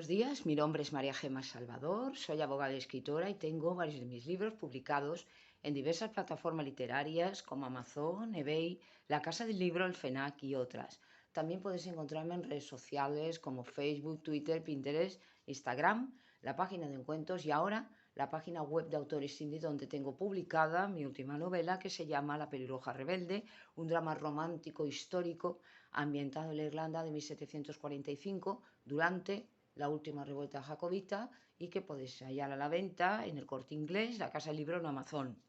Buenos días, mi nombre es María Gemma Salvador, soy abogada y escritora y tengo varios de mis libros publicados en diversas plataformas literarias como Amazon, eBay, La Casa del Libro, el FENAC y otras. También puedes encontrarme en redes sociales como Facebook, Twitter, Pinterest, Instagram, la página de encuentros y ahora la página web de Autores Indie donde tengo publicada mi última novela que se llama La pelirroja rebelde, un drama romántico histórico ambientado en la Irlanda de 1745 durante la última revuelta jacobita y que podéis hallar a la venta en el Corte Inglés, la Casa del Libro en Amazon.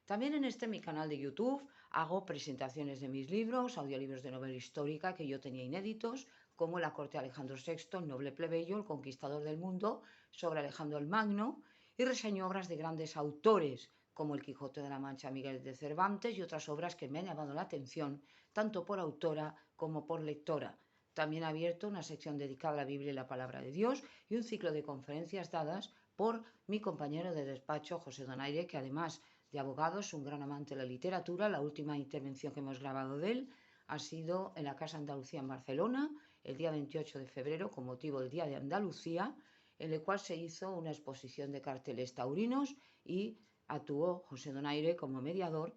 También en mi canal de YouTube hago presentaciones de mis libros, audiolibros de novela histórica que yo tenía inéditos, como La corte de Alejandro VI, el noble plebeyo, el conquistador del mundo, sobre Alejandro el Magno, y reseño obras de grandes autores como El Quijote de la Mancha, Miguel de Cervantes y otras obras que me han llamado la atención, tanto por autora como por lectora. También ha abierto una sección dedicada a la Biblia y la Palabra de Dios y un ciclo de conferencias dadas por mi compañero de despacho, José Donaire, que además de abogado es un gran amante de la literatura. La última intervención que hemos grabado de él ha sido en la Casa Andalucía en Barcelona, el día 28 de febrero, con motivo del Día de Andalucía, en el cual se hizo una exposición de carteles taurinos y actuó José Donaire como mediador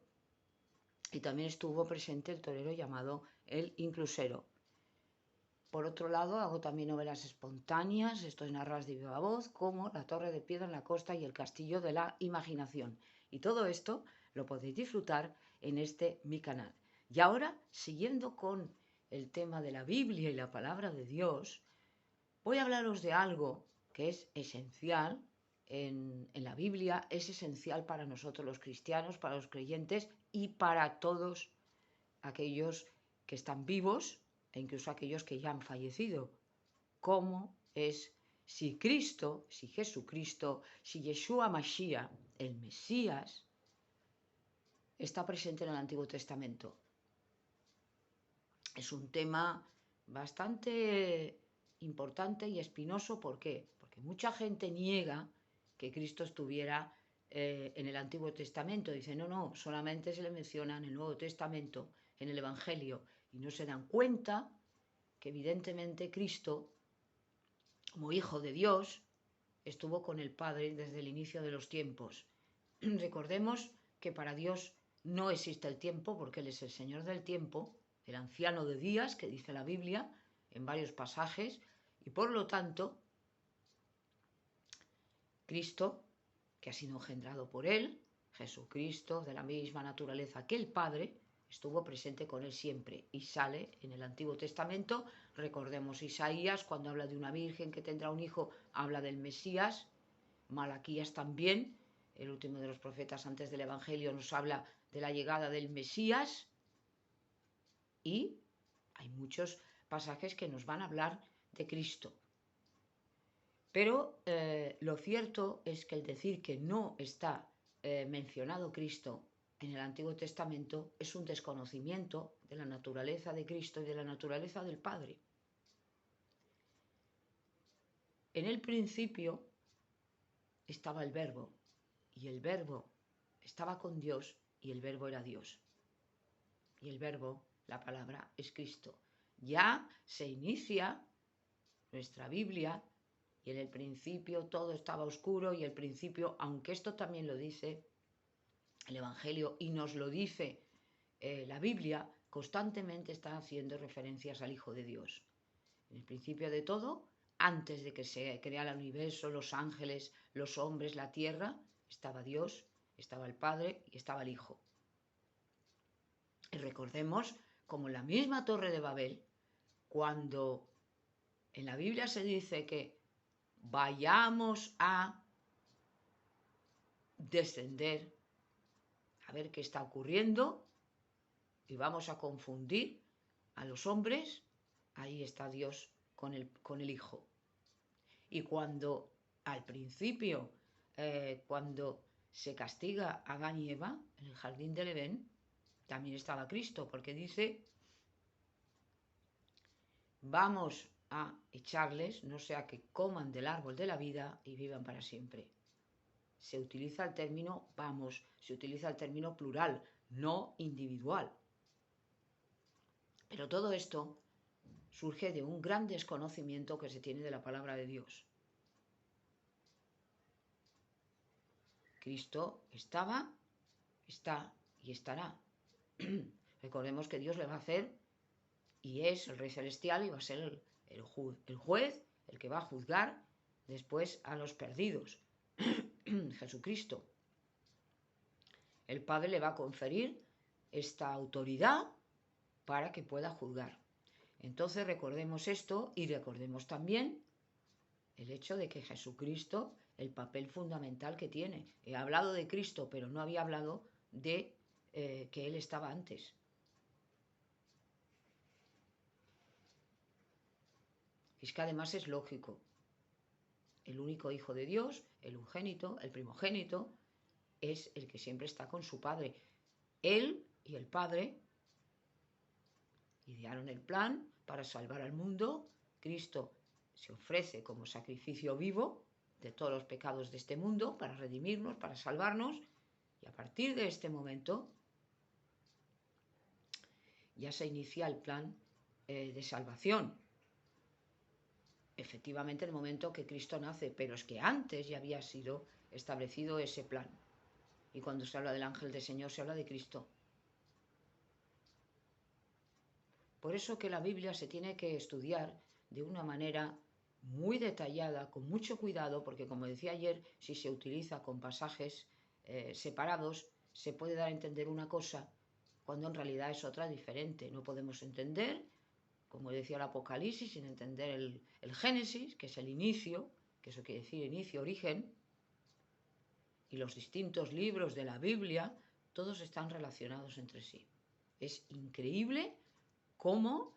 y también estuvo presente el torero llamado El Inclusero. Por otro lado, hago también novelas espontáneas, estoy narradas de viva voz, como La Torre de Piedra en la Costa y El Castillo de la Imaginación. Y todo esto lo podéis disfrutar en mi canal. Y ahora, siguiendo con el tema de la Biblia y la Palabra de Dios, voy a hablaros de algo que es esencial en la Biblia, es esencial para nosotros los cristianos, para los creyentes y para todos aquellos que están vivos e incluso aquellos que ya han fallecido, como es si Cristo, si Jesucristo, si Yeshua Mashiach, el Mesías, está presente en el Antiguo Testamento. Es un tema bastante importante y espinoso. ¿Por qué? Porque mucha gente niega que Cristo estuviera en el Antiguo Testamento. Dice, no, solamente se le menciona en el Nuevo Testamento, en el Evangelio, y no se dan cuenta que evidentemente Cristo, como Hijo de Dios, estuvo con el Padre desde el inicio de los tiempos. Recordemos que para Dios no existe el tiempo, porque Él es el Señor del tiempo, el anciano de días, que dice la Biblia en varios pasajes, y por lo tanto, Cristo, que ha sido engendrado por Él, Jesucristo, de la misma naturaleza que el Padre, estuvo presente con Él siempre y sale en el Antiguo Testamento. Recordemos Isaías, cuando habla de una virgen que tendrá un hijo, habla del Mesías. Malaquías también, el último de los profetas antes del Evangelio, nos habla de la llegada del Mesías. Y hay muchos pasajes que nos van a hablar de Cristo. Pero lo cierto es que el decir que no está mencionado Cristo en el Antiguo Testamento es un desconocimiento de la naturaleza de Cristo y de la naturaleza del Padre. En el principio estaba el Verbo, y el Verbo estaba con Dios, y el Verbo era Dios. Y el Verbo, la palabra, es Cristo. Ya se inicia nuestra Biblia, y en el principio todo estaba oscuro, y el principio, aunque esto también lo dice el Evangelio y nos lo dice la Biblia, constantemente está haciendo referencias al Hijo de Dios. En el principio de todo, antes de que se creara el universo, los ángeles, los hombres, la tierra, estaba Dios, estaba el Padre y estaba el Hijo. Y recordemos como en la misma Torre de Babel, cuando en la Biblia se dice que vayamos a descender a ver qué está ocurriendo y vamos a confundir a los hombres, ahí está Dios con el Hijo. Y cuando al principio, cuando se castiga a Adán y Eva en el jardín del Edén, también estaba Cristo, porque dice, vamos a echarles, no sea que coman del árbol de la vida y vivan para siempre. Se utiliza el término vamos, se utiliza el término plural, no individual. Pero todo esto surge de un gran desconocimiento que se tiene de la palabra de Dios. Cristo estaba, está y estará. Recordemos que Dios le va a hacer, y es el Rey Celestial, y va a ser el juez, el que va a juzgar después a los perdidos. Jesucristo. El Padre le va a conferir esta autoridad para que pueda juzgar. Entonces recordemos esto y recordemos también el hecho de que Jesucristo, el papel fundamental que tiene. He hablado de Cristo, pero no había hablado de que Él estaba antes. Es que además es lógico. El único Hijo de Dios, el unigénito, el primogénito, es el que siempre está con su Padre. Él y el Padre idearon el plan para salvar al mundo. Cristo se ofrece como sacrificio vivo de todos los pecados de este mundo para redimirnos, para salvarnos, y a partir de este momento ya se inicia el plan de salvación. Efectivamente, en el momento que Cristo nace, pero es que antes ya había sido establecido ese plan. Y cuando se habla del ángel del Señor, se habla de Cristo. Por eso que la Biblia se tiene que estudiar de una manera muy detallada, con mucho cuidado, porque como decía ayer, si se utiliza con pasajes separados, se puede dar a entender una cosa cuando en realidad es otra diferente. No podemos entender, como decía el Apocalipsis, sin entender el Génesis, que es el inicio, que eso quiere decir inicio, origen, y los distintos libros de la Biblia, todos están relacionados entre sí. Es increíble cómo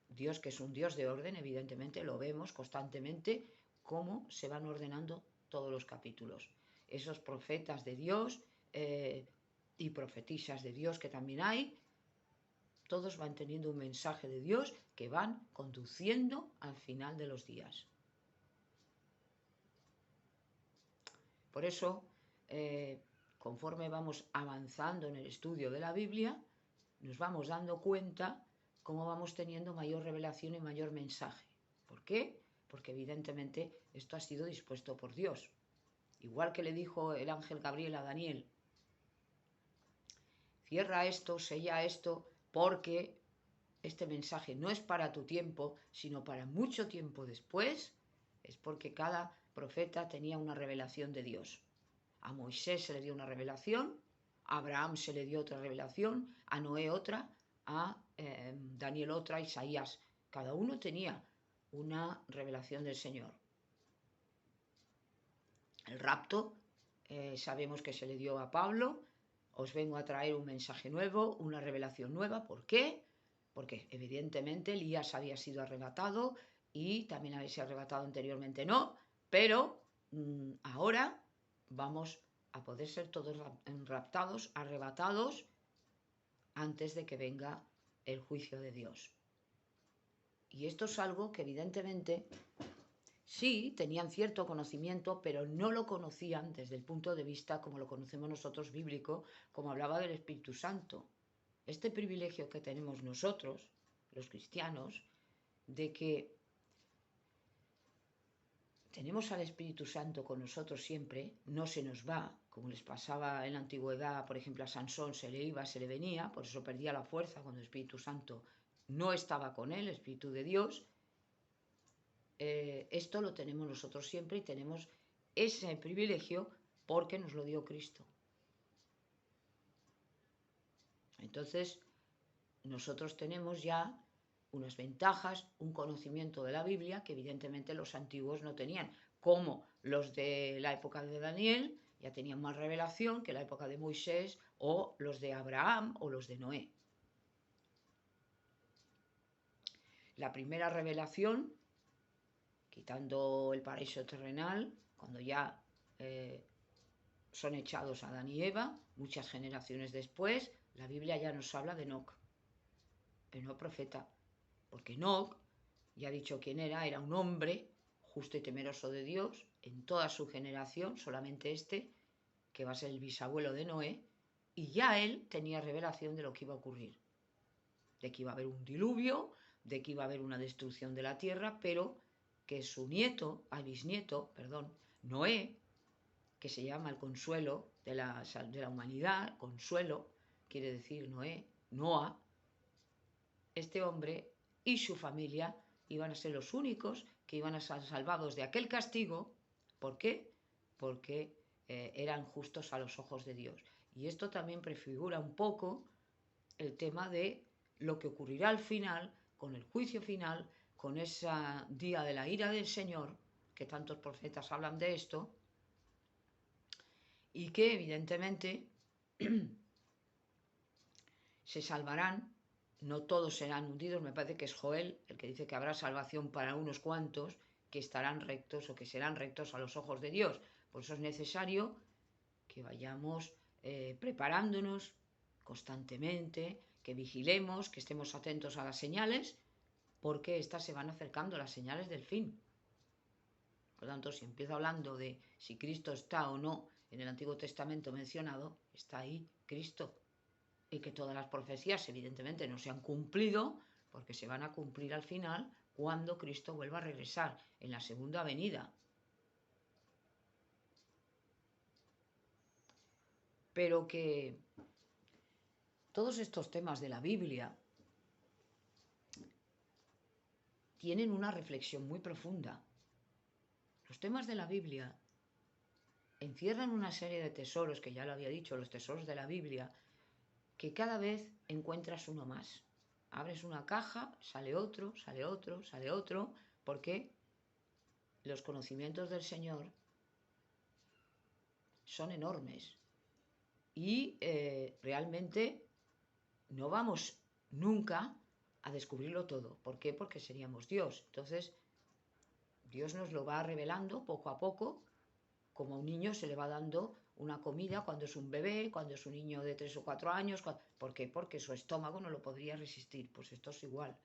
Dios, que es un Dios de orden, evidentemente lo vemos constantemente, cómo se van ordenando todos los capítulos. Esos profetas de Dios y profetisas de Dios que también hay, todos van teniendo un mensaje de Dios que van conduciendo al final de los días. Por eso, conforme vamos avanzando en el estudio de la Biblia, nos vamos dando cuenta cómo vamos teniendo mayor revelación y mayor mensaje. ¿Por qué? Porque evidentemente esto ha sido dispuesto por Dios. Igual que le dijo el ángel Gabriel a Daniel, cierra esto, sella esto, porque este mensaje no es para tu tiempo, sino para mucho tiempo después. Es porque cada profeta tenía una revelación de Dios. A Moisés se le dio una revelación, a Abraham se le dio otra revelación, a Noé otra, a Daniel otra, a Isaías. Cada uno tenía una revelación del Señor. El rapto, sabemos que se le dio a Pablo. Os vengo a traer un mensaje nuevo, una revelación nueva. ¿Por qué? Porque evidentemente Elías había sido arrebatado y también había sido arrebatado anteriormente, no, pero ahora vamos a poder ser todos raptados, arrebatados, antes de que venga el juicio de Dios. Y esto es algo que evidentemente sí tenían cierto conocimiento, pero no lo conocían desde el punto de vista como lo conocemos nosotros bíblico, como hablaba del Espíritu Santo. Este privilegio que tenemos nosotros, los cristianos, de que tenemos al Espíritu Santo con nosotros siempre, no se nos va, como les pasaba en la antigüedad, por ejemplo a Sansón se le iba, se le venía, por eso perdía la fuerza cuando el Espíritu Santo no estaba con él, el Espíritu de Dios. Esto lo tenemos nosotros siempre y tenemos ese privilegio porque nos lo dio Cristo. Entonces, nosotros tenemos ya unas ventajas, un conocimiento de la Biblia que evidentemente los antiguos no tenían, como los de la época de Daniel ya tenían más revelación que la época de Moisés, o los de Abraham o los de Noé. La primera revelación, quitando el paraíso terrenal, cuando ya son echados Adán y Eva, muchas generaciones después, la Biblia ya nos habla de Enoc, el no profeta, porque Enoc, ya ha dicho quién era un hombre justo y temeroso de Dios en toda su generación, solamente este, que va a ser el bisabuelo de Noé, y ya él tenía revelación de lo que iba a ocurrir, de que iba a haber un diluvio, de que iba a haber una destrucción de la tierra, pero que su bisnieto, Noé, que se llama el consuelo de la humanidad, consuelo, quiere decir Noah, este hombre y su familia iban a ser los únicos que iban a ser salvados de aquel castigo. ¿Por qué? Porque eran justos a los ojos de Dios. Y esto también prefigura un poco el tema de lo que ocurrirá al final, con el juicio final, con ese día de la ira del Señor, que tantos profetas hablan de esto, y que evidentemente se salvarán, no todos serán hundidos, me parece que es Joel el que dice que habrá salvación para unos cuantos que estarán rectos o que serán rectos a los ojos de Dios. Por eso es necesario que vayamos preparándonos constantemente, que vigilemos, que estemos atentos a las señales, porque estas se van acercando, las señales del fin. Por lo tanto, si empiezo hablando de si Cristo está o no en el Antiguo Testamento mencionado, está ahí Cristo. Y que todas las profecías evidentemente no se han cumplido, porque se van a cumplir al final cuando Cristo vuelva a regresar en la segunda venida. Pero que todos estos temas de la Biblia tienen una reflexión muy profunda. Los temas de la Biblia encierran una serie de tesoros, que ya lo había dicho, los tesoros de la Biblia, que cada vez encuentras uno más. Abres una caja, sale otro, sale otro, sale otro, porque los conocimientos del Señor son enormes y realmente no vamos nunca a descubrirlo todo. ¿Por qué? Porque seríamos Dios. Entonces, Dios nos lo va revelando poco a poco, como a un niño se le va dando una comida cuando es un bebé, cuando es un niño de 3 o 4 años. ¿Por qué? Porque su estómago no lo podría resistir. Pues esto es igual.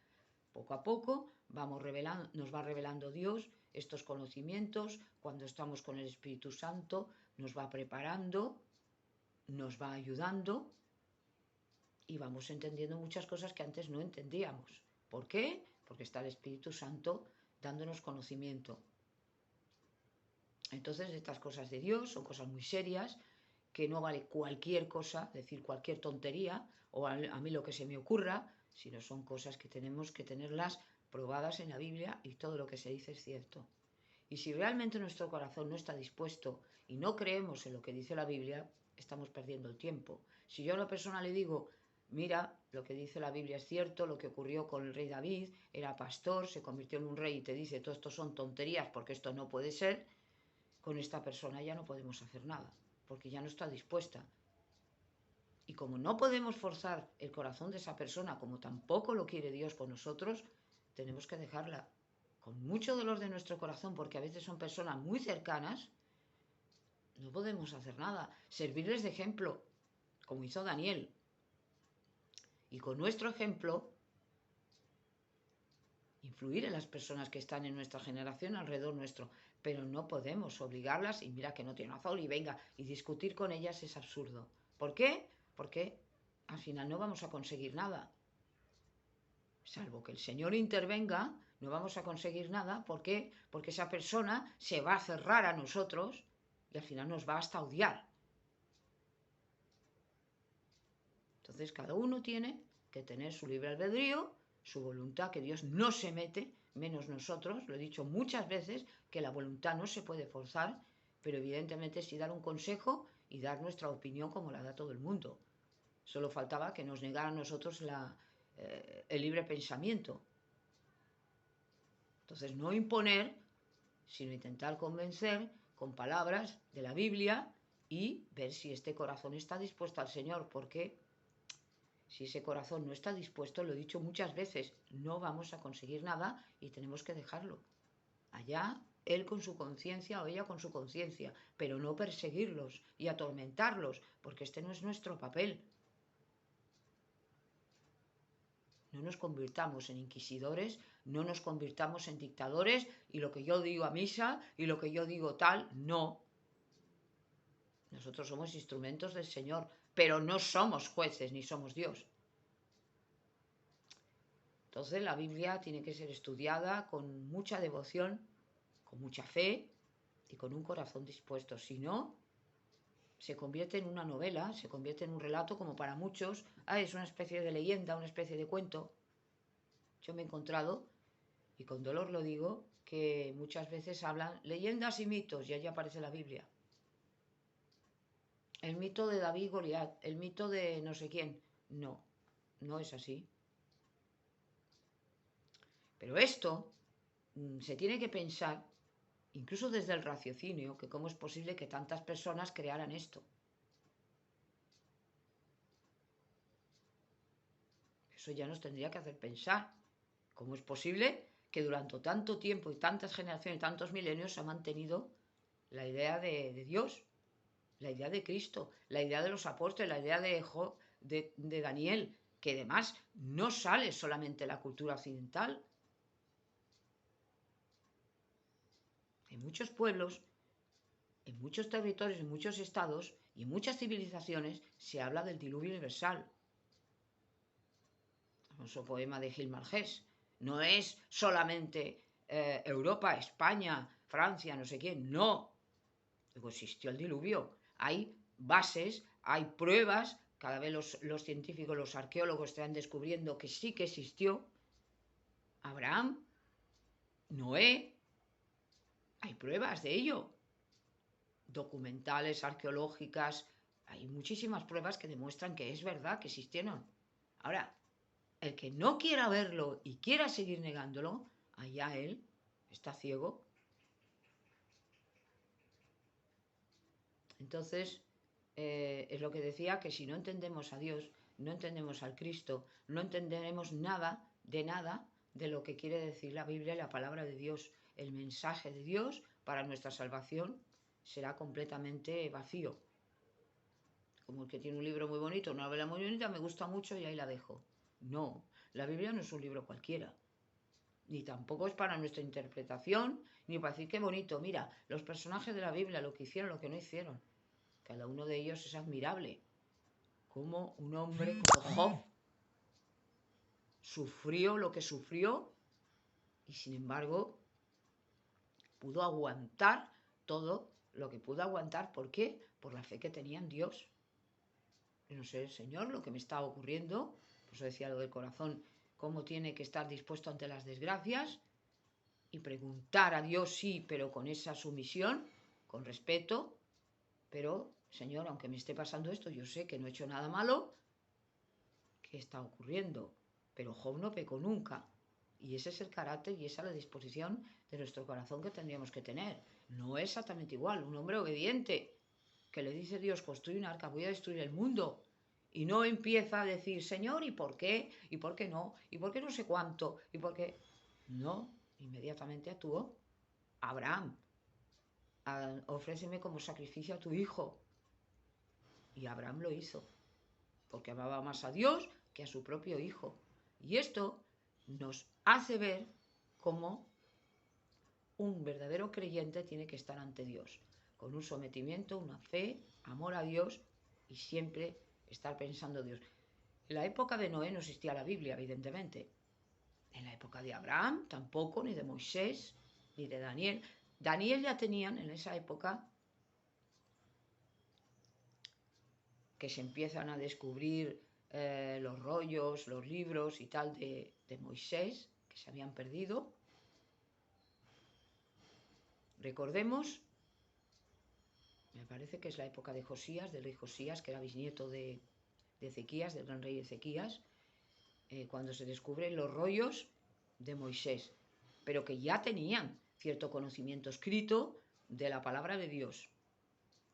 Poco a poco nos va revelando Dios estos conocimientos. Cuando estamos con el Espíritu Santo, nos va preparando, nos va ayudando y vamos entendiendo muchas cosas que antes no entendíamos. ¿Por qué? Porque está el Espíritu Santo dándonos conocimiento. Entonces, estas cosas de Dios son cosas muy serias, que no vale cualquier cosa, decir cualquier tontería, o a mí lo que se me ocurra, sino son cosas que tenemos que tenerlas probadas en la Biblia y todo lo que se dice es cierto. Y si realmente nuestro corazón no está dispuesto y no creemos en lo que dice la Biblia, estamos perdiendo el tiempo. Si yo a una persona le digo, mira, lo que dice la Biblia es cierto, lo que ocurrió con el rey David, era pastor, se convirtió en un rey y te dice, todo esto son tonterías porque esto no puede ser, con esta persona ya no podemos hacer nada, porque ya no está dispuesta. Y como no podemos forzar el corazón de esa persona, como tampoco lo quiere Dios con nosotros, tenemos que dejarla con mucho dolor de nuestro corazón, porque a veces son personas muy cercanas, no podemos hacer nada. Servirles de ejemplo, como hizo Daniel. Y con nuestro ejemplo, influir en las personas que están en nuestra generación alrededor nuestro. Pero no podemos obligarlas, y mira que no tiene razón, y venga, y discutir con ellas es absurdo. ¿Por qué? Porque al final no vamos a conseguir nada. Salvo que el Señor intervenga, no vamos a conseguir nada. ¿Por qué? Porque esa persona se va a cerrar a nosotros y al final nos va hasta odiar. Entonces cada uno tiene que tener su libre albedrío, su voluntad, que Dios no se mete, menos nosotros. Lo he dicho muchas veces, que la voluntad no se puede forzar, pero evidentemente sí dar un consejo y dar nuestra opinión como la da todo el mundo. Solo faltaba que nos negara a nosotros el libre pensamiento. Entonces no imponer, sino intentar convencer con palabras de la Biblia y ver si este corazón está dispuesto al Señor, porque si ese corazón no está dispuesto, lo he dicho muchas veces, no vamos a conseguir nada y tenemos que dejarlo. Allá él con su conciencia o ella con su conciencia, pero no perseguirlos y atormentarlos, porque este no es nuestro papel. No nos convirtamos en inquisidores, no nos convirtamos en dictadores y lo que yo digo a misa y lo que yo digo tal, no. Nosotros somos instrumentos del Señor, pero no somos jueces ni somos Dios. Entonces la Biblia tiene que ser estudiada con mucha devoción, con mucha fe y con un corazón dispuesto. Si no, se convierte en una novela, se convierte en un relato como para muchos. Es una especie de leyenda, una especie de cuento. Yo me he encontrado, y con dolor lo digo, que muchas veces hablan leyendas y mitos y allí aparece la Biblia. El mito de David y Goliat, el mito de no sé quién. No, no es así. Pero esto se tiene que pensar, incluso desde el raciocinio, que cómo es posible que tantas personas crearan esto. Eso ya nos tendría que hacer pensar. ¿Cómo es posible que durante tanto tiempo y tantas generaciones y tantos milenios se ha mantenido la idea de Dios, la idea de Cristo, la idea de los apóstoles, la idea de Daniel, que además no sale solamente de la cultura occidental? En muchos pueblos, en muchos territorios, en muchos estados y en muchas civilizaciones se habla del diluvio universal. El famoso poema de Gil Margés. No es solamente Europa, España, Francia, no sé quién, no. Luego existió el diluvio. Hay bases, hay pruebas, cada vez los científicos, los arqueólogos están descubriendo que sí que existió. Abraham, Noé, hay pruebas de ello. Documentales, arqueológicas, hay muchísimas pruebas que demuestran que es verdad que existieron. Ahora, el que no quiera verlo y quiera seguir negándolo, allá él está ciego. Entonces, es lo que decía, que si no entendemos a Dios, no entendemos al Cristo, no entenderemos nada de lo que quiere decir la Biblia y la palabra de Dios. El mensaje de Dios para nuestra salvación será completamente vacío. Como el que tiene un libro muy bonito, una novela muy bonita, me gusta mucho y ahí la dejo. No, la Biblia no es un libro cualquiera. Ni tampoco es para nuestra interpretación, ni para decir qué bonito. Mira, los personajes de la Biblia, lo que hicieron, lo que no hicieron. Cada uno de ellos es admirable. Como un hombre como Job sufrió lo que sufrió y sin embargo pudo aguantar todo lo que pudo aguantar. ¿Por qué? Por la fe que tenía en Dios. No sé, Señor, lo que me está ocurriendo, por eso decía lo del corazón, cómo tiene que estar dispuesto ante las desgracias y preguntar a Dios, sí, pero con esa sumisión, con respeto. Pero, Señor, aunque me esté pasando esto, yo sé que no he hecho nada malo. ¿Qué está ocurriendo? Pero Job no pecó nunca. Y ese es el carácter y esa es la disposición de nuestro corazón que tendríamos que tener. No es exactamente igual. Un hombre obediente que le dice a Dios, construye un arca, voy a destruir el mundo. Y no empieza a decir, Señor, ¿y por qué? ¿Y por qué no? ¿Y por qué no sé cuánto? ¿Y por qué? No, inmediatamente actuó. Abraham, ofréceme como sacrificio a tu hijo. Y Abraham lo hizo, porque amaba más a Dios que a su propio hijo. Y esto nos hace ver cómo un verdadero creyente tiene que estar ante Dios, con un sometimiento, una fe, amor a Dios y siempre estar pensando en Dios. En la época de Noé no existía la Biblia, evidentemente. En la época de Abraham tampoco, ni de Moisés, ni de Daniel. Daniel ya tenían en esa época que se empiezan a descubrir los rollos, los libros y tal de Moisés, que se habían perdido. Recordemos, me parece que es la época de Josías, del rey Josías, que era bisnieto de Ezequías, del gran rey Ezequías, cuando se descubren los rollos de Moisés, pero que ya tenían cierto conocimiento escrito de la palabra de Dios.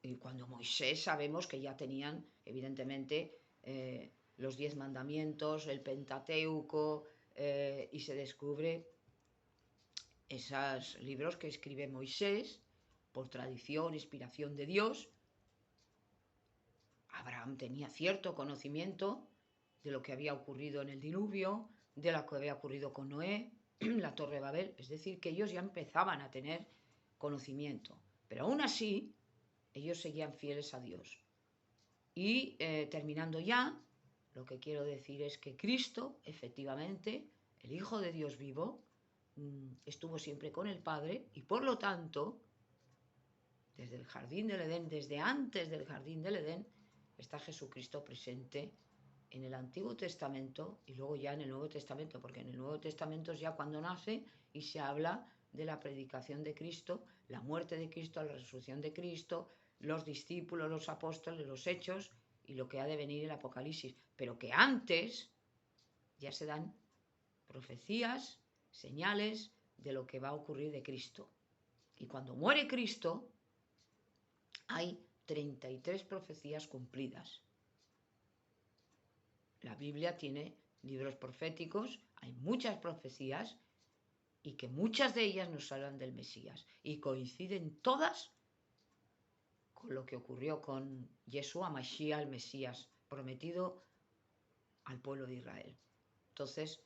Y cuando Moisés sabemos que ya tenían, evidentemente, los 10 mandamientos, el Pentateuco, y se descubre esos libros que escribe Moisés por tradición, inspiración de Dios. Abraham tenía cierto conocimiento de lo que había ocurrido en el diluvio, de lo que había ocurrido con Noé, la Torre de Babel, es decir, que ellos ya empezaban a tener conocimiento, pero aún así ellos seguían fieles a Dios. Y terminando ya, lo que quiero decir es que Cristo, efectivamente, el Hijo de Dios vivo, estuvo siempre con el Padre y por lo tanto, desde el jardín del Edén, desde antes del jardín del Edén, está Jesucristo presente en el Antiguo Testamento y luego ya en el Nuevo Testamento, porque en el Nuevo Testamento es ya cuando nace y se habla de la predicación de Cristo, la muerte de Cristo, la resurrección de Cristo, los discípulos, los apóstoles, los hechos y lo que ha de venir el Apocalipsis. Pero que antes ya se dan profecías, señales de lo que va a ocurrir de Cristo. Y cuando muere Cristo, hay 33 profecías cumplidas. La Biblia tiene libros proféticos, hay muchas profecías y que muchas de ellas nos hablan del Mesías y coinciden todas con lo que ocurrió con Yeshua Mashiach, el Mesías prometido al pueblo de Israel. Entonces,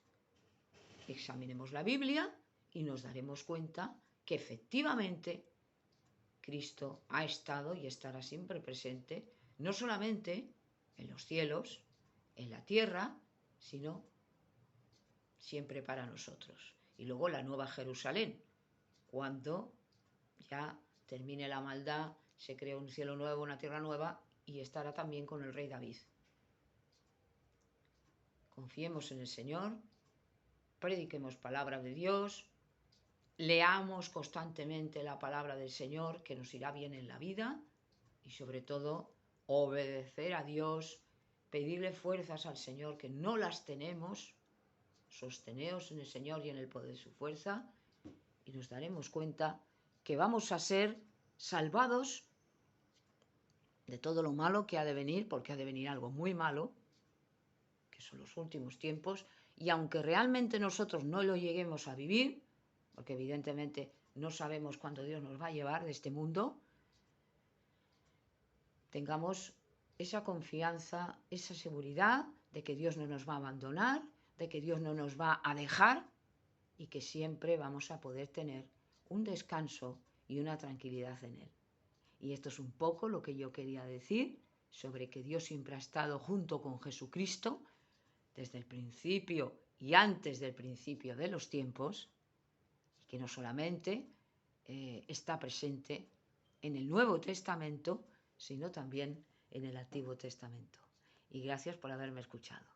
examinemos la Biblia y nos daremos cuenta que efectivamente Cristo ha estado y estará siempre presente, no solamente en los cielos, en la tierra, sino siempre para nosotros. Y luego la nueva Jerusalén, cuando ya termine la maldad, se crea un cielo nuevo, una tierra nueva y estará también con el rey David. Confiemos en el Señor, prediquemos palabra de Dios, leamos constantemente la palabra del Señor que nos irá bien en la vida y sobre todo obedecer a Dios, pedirle fuerzas al Señor que no las tenemos, sosteneos en el Señor y en el poder de su fuerza y nos daremos cuenta que vamos a ser salvados de todo lo malo que ha de venir, porque ha de venir algo muy malo, que son los últimos tiempos, y aunque realmente nosotros no lo lleguemos a vivir, porque evidentemente no sabemos cuándo Dios nos va a llevar de este mundo, tengamos esa confianza, esa seguridad de que Dios no nos va a abandonar, de que Dios no nos va a dejar y que siempre vamos a poder tener un descanso y una tranquilidad en Él. Y esto es un poco lo que yo quería decir sobre que Dios siempre ha estado junto con Jesucristo desde el principio y antes del principio de los tiempos, y que no solamente está presente en el Nuevo Testamento, sino también en el Antiguo Testamento. Y gracias por haberme escuchado.